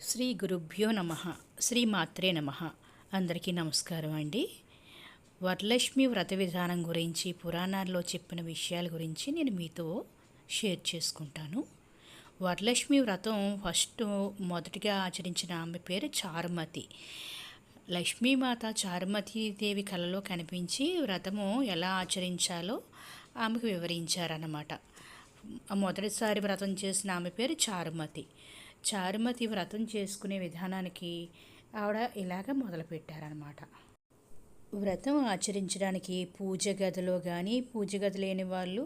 శ్రీ గురుభ్యో నమ. శ్రీ మాత్రే నమ. అందరికీ నమస్కారం అండి. వరలక్ష్మి వ్రత విధానం గురించి పురాణాల్లో చెప్పిన విషయాల గురించి నేను మీతో షేర్ చేసుకుంటాను. వరలక్ష్మి వ్రతం మొదటిగా ఆచరించిన ఆమె పేరు చారుమతి. లక్ష్మీమాత చారుమతీదేవి కలలో కనిపించి వ్రతము ఎలా ఆచరించాలో ఆమెకు వివరించారన్నమాట. మొదటిసారి వ్రతం చేసిన ఆమె పేరు చారుమతి. చారుమతి వ్రతం చేసుకునే విధానానికి ఆవిడ ఇలాగ మొదలుపెట్టారనమాట. వ్రతం ఆచరించడానికి పూజ గదిలో కానీ, పూజ గది లేని వాళ్ళు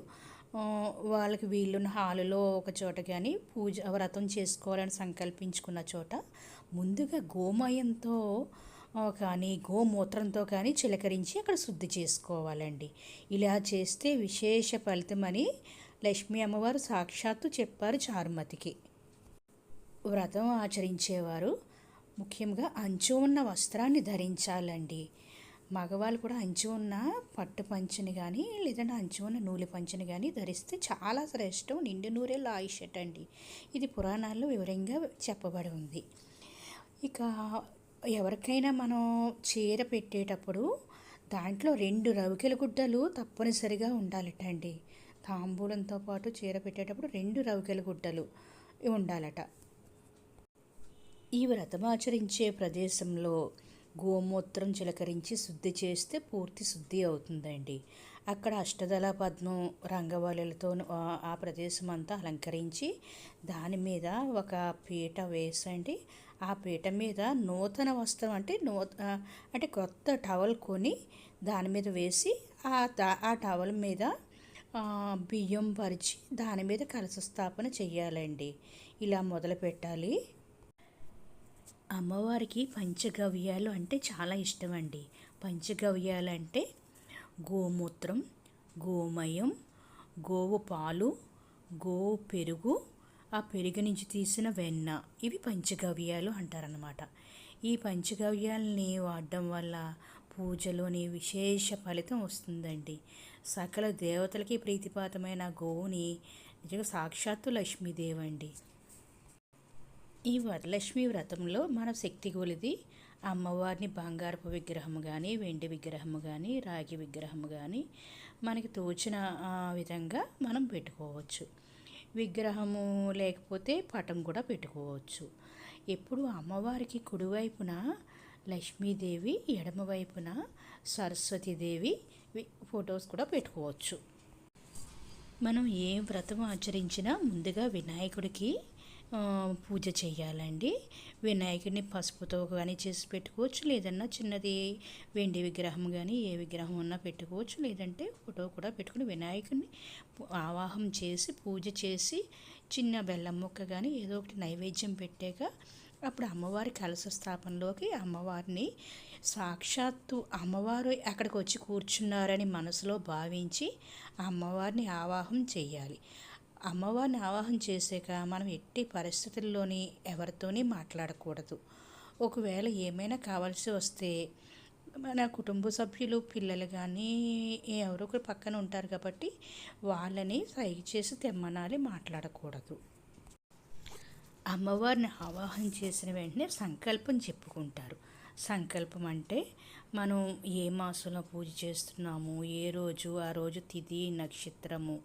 వాళ్ళకి వీళ్ళున్న హాలులో ఒక చోట కానీ వ్రతం చేసుకోవాలని సంకల్పించుకున్న చోట ముందుగా గోమయంతో కానీ గోమూత్రంతో కానీ చిలకరించి అక్కడ శుద్ధి చేసుకోవాలండి. ఇలా చేస్తే విశేష ఫలితమని లక్ష్మీ అమ్మవారు సాక్షాత్తు చెప్పారు చారుమతికి. వ్రతం ఆచరించేవారు ముఖ్యంగా అంచు ఉన్న వస్త్రాన్ని ధరించాలండి. మగవాళ్ళు కూడా అంచు ఉన్న పట్టు పంచని కానీ లేదంటే అంచు ఉన్న నూలు పంచని కానీ ధరిస్తే చాలా శ్రేష్టం, నిండు నూరేళ్ళు ఆయుష్ అండి. ఇది పురాణాల్లో వివరంగా చెప్పబడి ఉంది. ఇక ఎవరికైనా మనం చీర పెట్టేటప్పుడు దాంట్లో 2 రవికెల గుడ్డలు తప్పనిసరిగా ఉండాలటండి. తాంబూలంతో పాటు చీర పెట్టేటప్పుడు 2 రవికెల గుడ్డలు ఉండాలట. ఈ వ్రతం ఆచరించే ప్రదేశంలో గోమూత్రం చిలకరించి శుద్ధి చేస్తే పూర్తి శుద్ధి అవుతుందండి. అక్కడ అష్టదళ పద్మం రంగవల్లులతో ఆ ప్రదేశం అంతా అలంకరించి దాని మీద ఒక పీట వేసండి. ఆ పీట మీద నూతన వస్త్రం అంటే కొత్త టవల్ కొని దాని మీద వేసి ఆ టవల్ మీద బియ్యం పరిచి దాని మీద కలశ స్థాపన చెయ్యాలండి. ఇలా మొదలు పెట్టాలి. అమ్మవారికి పంచగవ్యాలు అంటే చాలా ఇష్టం అండి. పంచగవ్యాలు అంటే గోమూత్రం, గోమయం, గోవు పాలు, గోవు పెరుగు, ఆ పెరుగు నుంచి తీసిన వెన్న, ఇవి పంచగవ్యాలు అంటారన్నమాట. ఈ పంచగవ్యాలని వాడడం వల్ల పూజలోని విశేష ఫలితం వస్తుందండి. సకల దేవతలకి ప్రీతిపాతమైన గోవుని నిజంగా సాక్షాత్తు లక్ష్మీదేవండి. ఈ వరలక్ష్మి వ్రతంలో మన శక్తి కొలిది అమ్మవారిని బంగారపు విగ్రహము కానీ, వెండి విగ్రహము కానీ, రాగి విగ్రహము కానీ మనకి తోచిన విధంగా మనం పెట్టుకోవచ్చు. విగ్రహము లేకపోతే పటం కూడా పెట్టుకోవచ్చు. ఎప్పుడు అమ్మవారికి కుడివైపున లక్ష్మీదేవి, ఎడమవైపున సరస్వతీదేవి ఫొటోస్ కూడా పెట్టుకోవచ్చు. మనం ఏ వ్రతం ఆచరించినా ముందుగా వినాయకుడికి పూజ చేయాలండి. వినాయకుడిని పసుపుతో కానీ చేసి పెట్టుకోవచ్చు, లేదన్నా చిన్నది వెండి విగ్రహం కానీ ఏ విగ్రహం ఉన్నా పెట్టుకోవచ్చు, లేదంటే ఫోటో కూడా పెట్టుకుని వినాయకుడిని ఆవాహం చేసి పూజ చేసి చిన్న బెల్లం ముక్క కానీ ఏదో ఒకటి నైవేద్యం పెట్టాక అప్పుడు అమ్మవారి కలశ స్థాపనలోకి అమ్మవారిని సాక్షాత్తు అమ్మవారు అక్కడికి వచ్చి కూర్చున్నారని మనసులో భావించి అమ్మవారిని ఆవాహం చేయాలి. అమ్మవారిని ఆవాహన చేసాక మనం ఎట్టి పరిస్థితుల్లోని ఎవరితోని మాట్లాడకూడదు. ఒకవేళ ఏమైనా కావాల్సి వస్తే మన కుటుంబ సభ్యులు, పిల్లలు కానీ ఎవరో ఒకరు పక్కన ఉంటారు కాబట్టి వాళ్ళని సైగ చేసి తెమ్మనాలి, మాట్లాడకూడదు. అమ్మవారిని ఆవాహన చేసిన వెంటనే సంకల్పం చెప్పుకుంటారు. సంకల్పం అంటే మనం ఏ మాసంలో పూజ చేస్తున్నాము, ఏ రోజు, ఆ రోజు తిథి నక్షత్రము,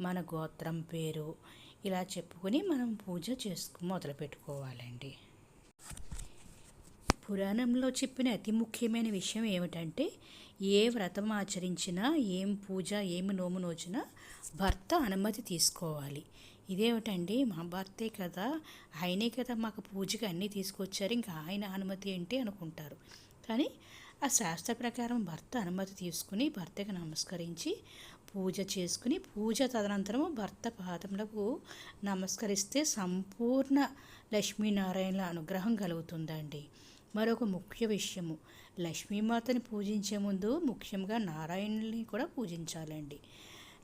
మన గోత్రం పేరు ఇలా చెప్పుకొని మనం పూజ మొదలు పెట్టుకోవాలండి. పురాణంలో చెప్పిన అతి ముఖ్యమైన విషయం ఏమిటంటే ఏ వ్రతం ఆచరించినా, ఏం పూజ, ఏమి నోము నోచినా భర్త అనుమతి తీసుకోవాలి. ఇదేమిటండి, మా భర్తే కదా, ఆయనే కదా మాకు పూజకి అన్నీ తీసుకొచ్చారు, ఇంకా ఆయన అనుమతి ఏంటి అనుకుంటారు. కానీ ఆ శాస్త్ర ప్రకారం భర్త అనుమతి తీసుకుని భర్తకి నమస్కరించి పూజ చేసుకుని పూజ తదనంతరము భర్త పాదములకు నమస్కరిస్తే సంపూర్ణ లక్ష్మీనారాయణల అనుగ్రహం కలుగుతుందండి. మరొక ముఖ్య విషయము, లక్ష్మీమాతని పూజించే ముందు ముఖ్యంగా నారాయణుల్ని కూడా పూజించాలండి.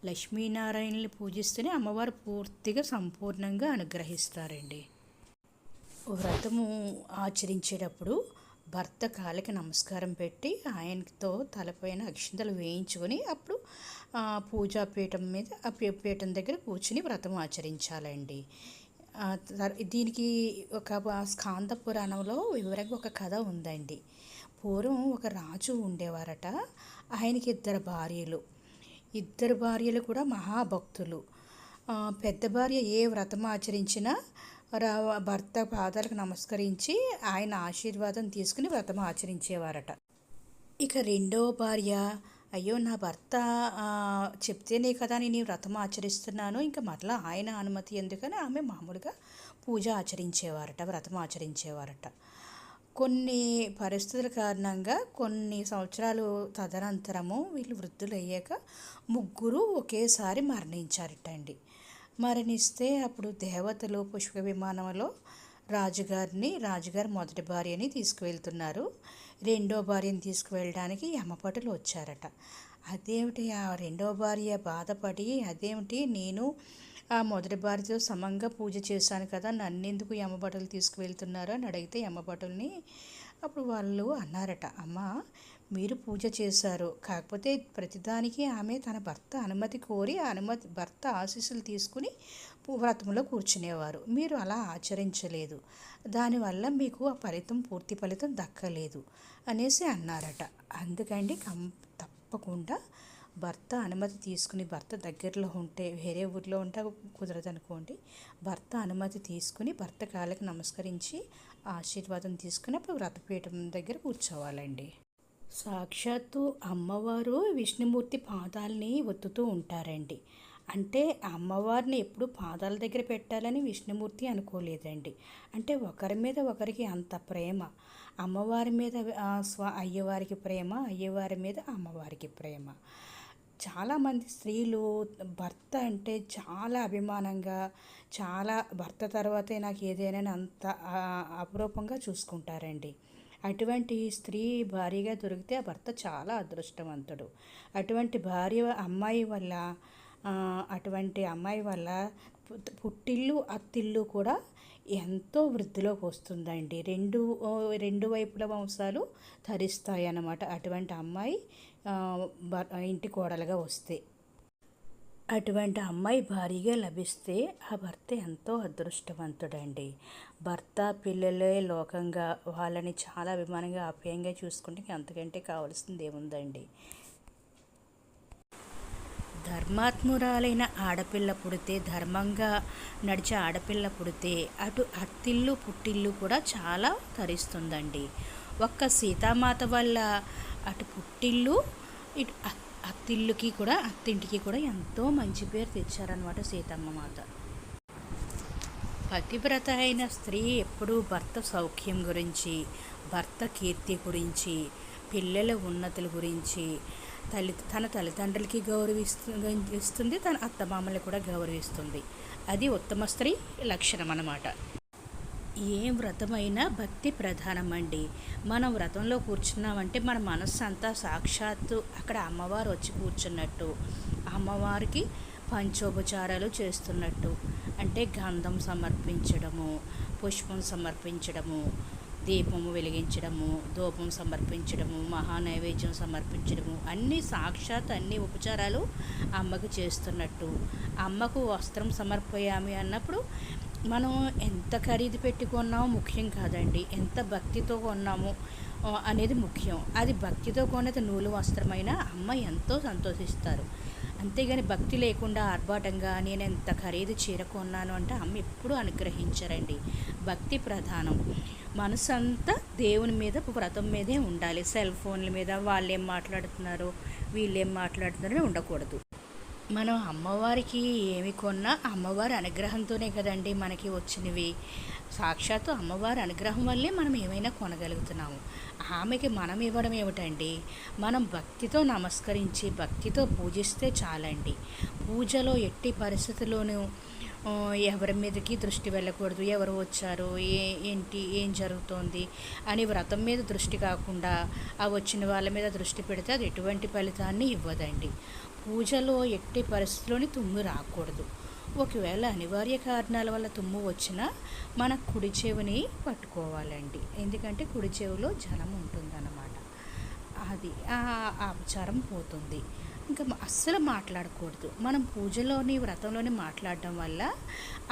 లక్ష్మీనారాయణుల్ని పూజిస్తేనే అమ్మవారు పూర్తిగా సంపూర్ణంగా అనుగ్రహిస్తారండి. వ్రతము ఆచరించేటప్పుడు భర్త కాళ్ళకి నమస్కారం పెట్టి ఆయనతో తలపైన అక్షింతలు వేయించుకొని అప్పుడు పూజాపీఠం మీద ఆ పీఠం దగ్గర కూర్చుని వ్రతం ఆచరించాలండి. దీనికి ఒక స్కాంద పురాణంలో వివరంగా ఒక కథ ఉందండి. పూర్వం ఒక రాజు ఉండేవారట. ఆయనకి ఇద్దరు భార్యలు కూడా మహాభక్తులు. పెద్ద భార్య ఏ వ్రతం ఆచరించినా రా భర్త పాదాలకు నమస్కరించి ఆయన ఆశీర్వాదం తీసుకుని వ్రతం ఆచరించేవారట. ఇక రెండవ భార్య, అయ్యో నా భర్త చెప్తేనే కదా నేను ఈ వ్రతం ఆచరిస్తున్నాను, ఇంకా మరలా ఆయన అనుమతి ఎందుకని ఆమె మామూలుగా వ్రతం ఆచరించేవారట. కొన్ని పరిస్థితుల కారణంగా కొన్ని సంవత్సరాలు తదనంతరము వీళ్ళు వృద్ధులయ్యాక ముగ్గురు ఒకేసారి మరణించారటండి. మరణిస్తే అప్పుడు దేవతలు పుష్ప విమానంలో రాజుగారు మొదటి భార్యని తీసుకువెళ్తున్నారు. రెండో భార్యని తీసుకువెళ్ళడానికి యమభటులు వచ్చారట. అదేమిటి ఆ రెండో భార్య బాధపడి, అదేమిటి నేను ఆ మొదటి భార్యతో సమంగా పూజ చేశాను కదా, నన్నెందుకు యమభటులు తీసుకువెళ్తున్నారు అని అడిగితే యమభటుల్ని అప్పుడు వాళ్ళు అన్నారట, అమ్మ మీరు పూజ చేశారు, కాకపోతే ప్రతిదానికి ఆమె తన భర్త అనుమతి కోరి భర్త ఆశీస్సులు తీసుకుని వ్రతంలో కూర్చునేవారు. మీరు అలా ఆచరించలేదు, దానివల్ల మీకు ఆ పూర్తి ఫలితం దక్కలేదు అనేసి అన్నారట. అందుకండి తప్పకుండా భర్త అనుమతి తీసుకుని, భర్త దగ్గరలో ఉంటే, వేరే ఊర్లో ఉంటే కుదరదనుకోండి, భర్త అనుమతి తీసుకుని భర్త కాళ్ళకి నమస్కరించి ఆశీర్వాదం తీసుకుని అప్పుడు వ్రతపీఠం దగ్గర కూర్చోవాలండి. సాక్షాత్తు అమ్మవారు విష్ణుమూర్తి పాదాలని ఒత్తుతూ ఉంటారండి. అంటే అమ్మవారిని ఎప్పుడు పాదాల దగ్గర పెట్టాలని విష్ణుమూర్తి అనుకోలేదండి. అంటే ఒకరి మీద ఒకరికి అంత ప్రేమ, అమ్మవారి మీద అయ్యవారికి ప్రేమ, అయ్యవారి మీద అమ్మవారికి ప్రేమ. చాలామంది స్త్రీలు భర్త అంటే చాలా అభిమానంగా, చాలా భర్త తర్వాతే నాకు ఏదైనా అంత అపురూపంగా చూసుకుంటారండి. అటువంటి స్త్రీ భార్యగా దొరికితే ఆ భర్త చాలా అదృష్టవంతుడు. అటువంటి అమ్మాయి వల్ల పుట్టిల్లు అత్తిల్లు కూడా ఎంతో వృద్ధిలోకి వస్తుందండి. రెండు వైపుల వంశాలు తరిస్తాయి అన్నమాట అటువంటి అమ్మాయి ఇంటి కోడలుగా వస్తే. అటువంటి అమ్మాయి భారీగా లభిస్తే ఆ భర్త ఎంతో అదృష్టవంతుడండి. భర్త పిల్లలే లోకంగా వాళ్ళని చాలా అభిమానంగా ఆప్యాయంగా చూసుకుంటే అంతకంటే కావాల్సింది ఏముందండి. ధర్మాత్మురాలైన ఆడపిల్ల పుడితే, ధర్మంగా నడిచే ఆడపిల్ల పుడితే అటు అత్తిల్లు పుట్టిల్లు కూడా చాలా తరిస్తుందండి. ఒక్క సీతామాత వల్ల అటు పుట్టిల్లు ఇటు అత్తింటికి కూడా ఎంతో మంచి పేరు తెచ్చారనమాట సీతమ్మ మాత. పతివ్రత అయిన స్త్రీ ఎప్పుడూ భర్త సౌఖ్యం గురించి, భర్త కీర్తి గురించి, పిల్లల ఉన్నతుల గురించి, తన తల్లిదండ్రులకి గౌరవిస్తుంది, తన అత్తమామల్ని కూడా గౌరవిస్తుంది. అది ఉత్తమ స్త్రీ లక్షణం అన్నమాట. ఏ వ్రతమైనా భక్తి ప్రధానం అండి. మనం వ్రతంలో కూర్చున్నామంటే మన మనస్సు అంతా సాక్షాత్తు అక్కడ అమ్మవారు వచ్చి కూర్చున్నట్టు, అమ్మవారికి పంచోపచారాలు చేస్తున్నట్టు. అంటే గంధం సమర్పించడము, పుష్పం సమర్పించడము, దీపము వెలిగించడము, ధూపం సమర్పించడము, మహానైవేద్యం సమర్పించడము, అన్ని ఉపచారాలు అమ్మకు చేస్తున్నట్టు. అమ్మకు వస్త్రం సమర్పయామి అన్నప్పుడు మనం ఎంత ఖరీదు పెట్టి కొన్నామో ముఖ్యం కాదండి, ఎంత భక్తితో కొన్నాము అనేది ముఖ్యం. అది భక్తితో కొనేది నూలు వస్త్రమైనా అమ్మ ఎంతో సంతోషిస్తారు. అంతేగాని భక్తి లేకుండా ఆర్భాటంగా నేను ఎంత ఖరీదు చీర కొన్నాను అంటే అమ్మ ఎప్పుడూ అనుగ్రహించరండి. భక్తి ప్రధానం. మనసు అంతా దేవుని మీద, వ్రతం మీదే ఉండాలి. సెల్ ఫోన్ల మీద వాళ్ళేం మాట్లాడుతున్నారో వీళ్ళేం మాట్లాడుతున్నారో ఉండకూడదు. మనం అమ్మవారికి ఏమి కొన్నా అమ్మవారి అనుగ్రహంతోనే కదండి మనకి వచ్చినవి. సాక్షాత్తు అమ్మవారి అనుగ్రహం వల్లే మనం ఏమైనా కొనగలుగుతున్నాము. ఆమెకి మనం ఇవ్వడం ఏమిటండి, మనం భక్తితో నమస్కరించి భక్తితో పూజిస్తే చాలండి. పూజలో ఎట్టి పరిస్థితుల్లోనూ ఎవరి మీదకి దృష్టి వెళ్ళకూడదు. ఎవరు వచ్చారు, ఏం జరుగుతోంది అని వ్రతం మీద దృష్టి కాకుండా ఆ వచ్చిన వాళ్ళ మీద దృష్టి పెడితే అది ఎటువంటి ఫలితాన్ని ఇవ్వదండి. పూజలో ఎట్టి పరిస్థితుల్లోని తుమ్ము రాకూడదు. ఒకవేళ అనివార్య కారణాల వల్ల తుమ్ము వచ్చినా మన కుడి చెవిని పట్టుకోవాలండి. ఎందుకంటే కుడి చెవిలో జలం ఉంటుందన్నమాట. అది ఆ అపచారం పోతుంది. ఇంకా అస్సలు మాట్లాడకూడదు. మనం పూజలోని వ్రతంలోని మాట్లాడడం వల్ల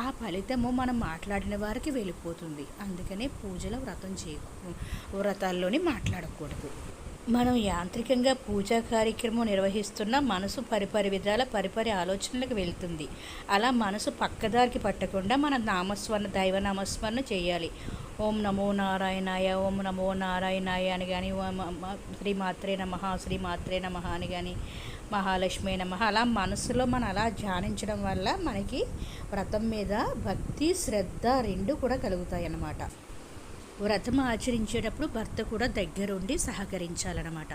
ఆ ఫలితము మనం మాట్లాడిన వారికి వెళ్ళిపోతుంది. అందుకనే పూజలో వ్రతాల్లోని మాట్లాడకూడదు. మనం యాంత్రికంగా పూజా కార్యక్రమం నిర్వహిస్తున్న మనసు పరిపరి విధాల పరిపరి ఆలోచనలకు వెళ్తుంది. అలా మనసు పక్కదారికి పట్టకుండా మన నామస్మరణ దైవనామస్మరణ చేయాలి. ఓం నమో నారాయణాయ, ఓం నమో నారాయణాయ అని కానీ, శ్రీమాత్రే నమః, శ్రీమాత్రే నమః అని కానీ, మహాలక్ష్మి నమః అలా మనసులో మనం అలా ధ్యానించడం వల్ల మనకి వ్రతం మీద భక్తి శ్రద్ధ రెండు కూడా కలుగుతాయి అన్నమాట. వ్రతం ఆచరించేటప్పుడు భర్త కూడా దగ్గరుండి సహకరించాలన్నమాట.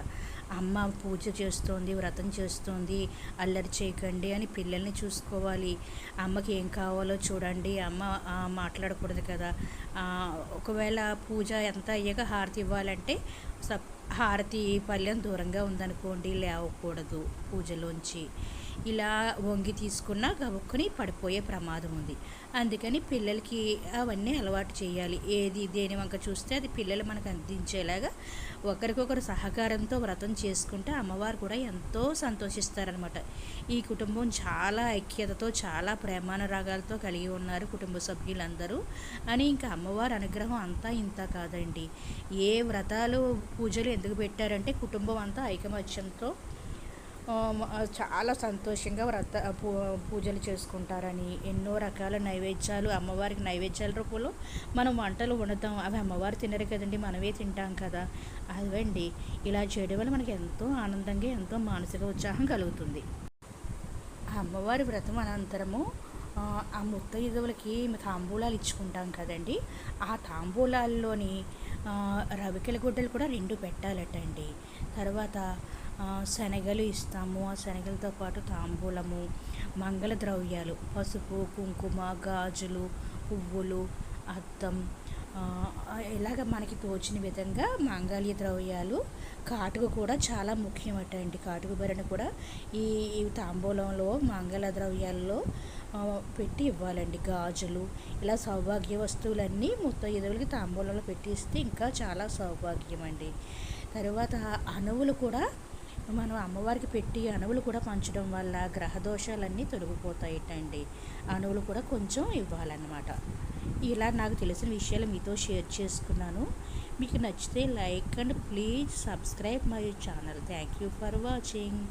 అమ్మ పూజ చేస్తోంది, వ్రతం చేస్తోంది, అల్లరి చేయకండి అని పిల్లల్ని చూసుకోవాలి. అమ్మకి ఏం కావాలో చూడండి. అమ్మ మాట్లాడకూడదు కదా. ఒకవేళ పూజ ఎంత అయ్యాక హారతి ఇవ్వాలంటే హారతి పళ్ళెం దూరంగా ఉందనుకోండి, లేవకూడదు పూజలోంచి. ఇలా వంగి తీసుకున్నా గబుక్కుని పడిపోయే ప్రమాదం ఉంది. అందుకని పిల్లలకి అవన్నీ అలవాటు చేయాలి. ఏది దేని వంక చూస్తే అది పిల్లలు మనకు అందించేలాగా ఒకరికొకరు సహకారంతో వ్రతం చేసుకుంటే అమ్మవారు కూడా ఎంతో సంతోషిస్తారనమాట. ఈ కుటుంబం చాలా ఐక్యతతో, చాలా ప్రేమానురాగాలతో కలిగి ఉన్నారు కుటుంబ సభ్యులందరూ అని. ఇంకా అమ్మవారి అనుగ్రహం అంతా ఇంత కాదండి. ఏ వ్రతాలు పూజలు ఎందుకు పెట్టారంటే కుటుంబం అంతా ఐకమత్యంతో చాలా సంతోషంగా పూజలు చేసుకుంటారని. ఎన్నో రకాల నైవేద్యాలు అమ్మవారికి నైవేద్యాల రూపంలో మనం వంటలు వండుతాం. అవి అమ్మవారు తినరు కదండి, మనమే తింటాం కదా. అవండి ఇలా చేయడం వల్ల మనకి ఎంతో ఆనందంగా, ఎంతో మానసిక ఉత్సాహం కలుగుతుంది. అమ్మవారి వ్రతం అనంతరము ఆ ముత్తైదువులకి తాంబూలాలు ఇచ్చుకుంటాం కదండి. ఆ తాంబూలాల్లోని రవికెల గుడ్డలు కూడా 2 పెట్టాలటండి. తర్వాత శనగలు ఇస్తాము. ఆ శనగలతో పాటు తాంబూలము, మంగళ ద్రవ్యాలు, పసుపు, కుంకుమ, గాజులు, పువ్వులు, అద్దం, ఇలాగ మనకి తోచిన విధంగా మాంగళ్య ద్రవ్యాలు, కాటుక కూడా చాలా ముఖ్యమటండి. కాటుక భరణ కూడా ఈ తాంబూలంలో మంగళ ద్రవ్యాల్లో పెట్టి ఇవ్వాలండి. గాజులు, ఇలా సౌభాగ్య వస్తువులన్నీ ముత్తైదువులకి తాంబూలంలో పెట్టి ఇస్తే ఇంకా చాలా సౌభాగ్యం అండి. తర్వాత అణువులు కూడా మనం అమ్మవారికి పెట్టి అణువులు కూడా పంచడం వల్ల గ్రహదోషాలన్నీ తొలగిపోతాయిటండి. అణువులు కూడా కొంచెం ఇవ్వాలన్నమాట. ఇలా నాకు తెలిసిన విషయాలు మీతో షేర్ చేసుకున్నాను. మీకు నచ్చితే like and please subscribe my channel. Thank you for watching.